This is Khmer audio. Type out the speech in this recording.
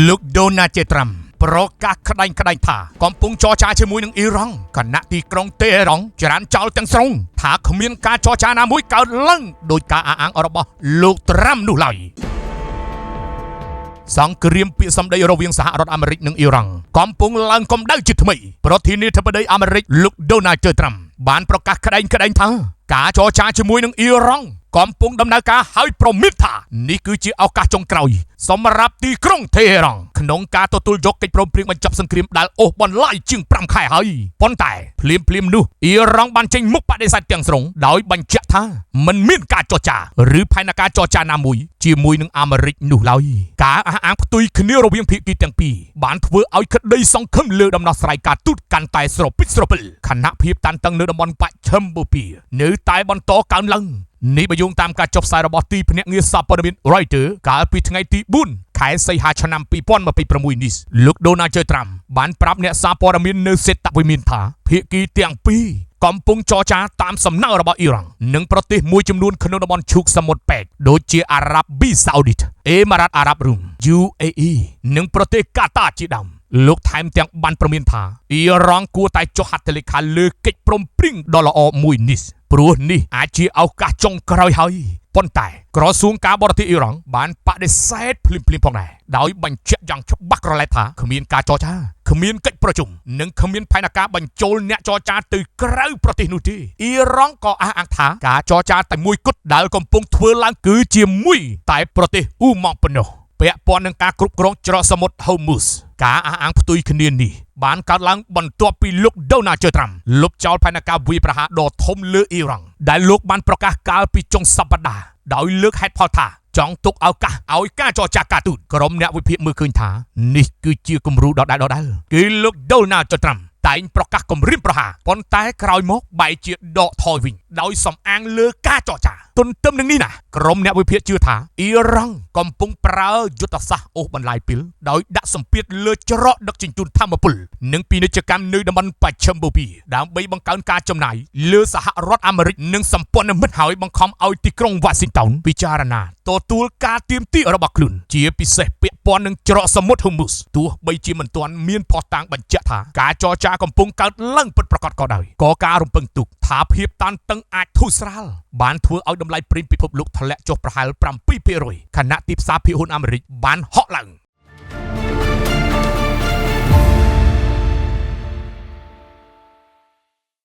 លោកដូណាល់ ត្រាំប្រកាសក្តែងថាកំពុងចរចាជាមួយនឹងអ៊ីរ៉ង់គណៈទីក្រុងតេហេរ៉ង់ចរានចោលទាំងស្រុងថាគ្មានការចរចាណាមួយកើតឡើងដោយការអះអាងរបស់លោកត្រាំនោះឡើយសង្គ្រាមពាក្យសម្ដីរវាងសហរដ្ឋអាមេរិកនិងអ៊ីរ៉ង់កំពុងឡើងកម្ដៅជាថ្មីប្រធានាធិបតីអាមេរិកលោកដូណាល់ ត្រាំបានប្រកាសក្តែងថាការចរចាជាមួយនឹងអ៊ីរ៉ង់កំពុងដំណើរការហើយប្រមាថថានេះគឺជាឱកាសចុងក្រោយសម្រាប់ទីក្រុងតេហេរ៉ង់ក្នុងការទទួលយកកិច្ចព្រមព្រៀងបញ្ចប់សង្គ្រាមដែលអូសបន្លាយជាង5ខែហើយប៉ុន្តែភ្លាមនោះអ៊ីរ៉ង់បានចេញមុខបដិសេធទាំងស្រុងដោយបញ្ជាក់ថាមិនមានការចរចាឬផែនការចរចាណាមួយជាមួយនឹងអាមេរិកនោះឡើយការអះអាងផ្ទុយគ្នារវាងភាគីទាំងពីរបានធ្វើឲ្យក្តីសង្ឃឹមលើដំណោះស្រាយការទូតកាន់តែស្រពិចស្រពិលខណៈភាពតានតឹងនៅតំបន់បច្ចិមបូព៌ានៅតែបន្តកើនឡើងនេះបើយោងតាមការចុះផ្សាយរបស់ទីភ្នាក់ងារសារព័ត៌មាន Reuters កាលពីថ្ងៃទី4ខែសីហាឆ្នាំ2026នេះលោកដូណាល់ ត្រាំបានប្រាប់អ្នកសារព័ត៌មាននៅសេតវិមានថាភាគីទាំងពីរកំពុងចរចាតាមសំណើរបស់អ៊ីរ៉ង់និងប្រទេសមួយចំនួនក្នុងតំបន់ឈូកសមុទ្រប៉ែកដូចជាអារ៉ាប៊ីសាអូឌីតអេម៉ារ៉ាតអារ៉ាប់រួម UAE និងប្រទេសកាតាជាដើមលោកថែមទាំងបានប្រមានថាអ៊ីរ៉ង់គួរតែចុះហត្ថលេខាលើកិច្ចព្រមព្រៀងដ៏ល្អមួយនេះព្រោះនេះអាចជាឱកាសចុងក្រោយហើយប៉ុន្តែក្រសួងការបរទេសអ៊ីរ៉ង់បានបដិសេធភ្លាមផងដែរដោយបញ្ជាក់យ៉ាងច្បាស់ក្រឡែតថាគ្មានការចរចាគ្មានកិច្ចប្រជុំនិងគ្មានផែនការបញ្ចូលអ្នកចរចាទៅក្រៅប្រទេសនោះទេអ៊ីរ៉ង់ក៏អះអាងថាការចរចាតែមួយគត់ដែលកំពុងធ្វើឡើងគឺជាមួយតែប្រទេសអ៊ូម៉ង់ប៉ុណ្ណោះពាក់ព័ន្ធនឹងការគ្រប់គ្រងច្រកសមុទ្រ Hormuz ការអះអាងផ្ទុយគ្នានេះបានកើតឡើងបន្ទាប់ពីលោកដូណាល់ ត្រាំលុបចោលផែនការវាយប្រហារដ៏ធំលើអ៊ីរ៉ង់ដែលលោកបានប្រកាសកាលពីចុងសប្តាហ៍ដោយលើកហេតុផលថាចង់ទុកឱកាសឲ្យការចរចាការទូតក្រុមអ្នកវិភាគមើលឃើញថានេះគឺជាគំរូដដែលគឺលោកដូណាល់ ត្រាំតែងប្រកាសគម្រាមប្រហារប៉ុន្តែក្រោយមកបែរជាដកថយវិញដោយសំអាងលើការចរចាទន្ទឹមនឹងនេះណាក្រុមអ្នកវិភាគជឿថាអ៊ីរ៉ង់កំពុងប្រើយុទ្ធសាស្ត្រអូសបន្លាយពីលដោយដាក់សម្ពាធលើច្រកដឹកជញ្ជូនថាមពលនិងពាណិជ្ជកម្មនៅតំបន់បច្ចិមបូព៌ាដើម្បីបង្កើនការចំណាយលើសហរដ្ឋអាមេរិកនិងសម្ព័ន្ធមិត្តហើយបង្ខំឲ្យទីក្រុងវ៉ាស៊ីនតោនពិចារណាទទួលការទាមទាររបស់ខ្លួនជាពិសេសពាក់ព័ន្ធនឹងច្រកសមុទ្រ Hormuz ទោះបីជាមិនទាន់មានភស្តុតាងបញ្ជាក់ថាការចរចាកំពុងកើតឡើងពិតប្រាកដក៏ដោយក៏ការរំពឹងទុកថាភាពតានតឹងអាចធូរស្រាលបានធ្វើឲ្យតម្លៃប្រេងពិភពលោកធ្លាក់ចុះប្រហែល 7% ខណៈទីផ្សារភាគហ៊ុនអាមេរិកបានហក់ឡើង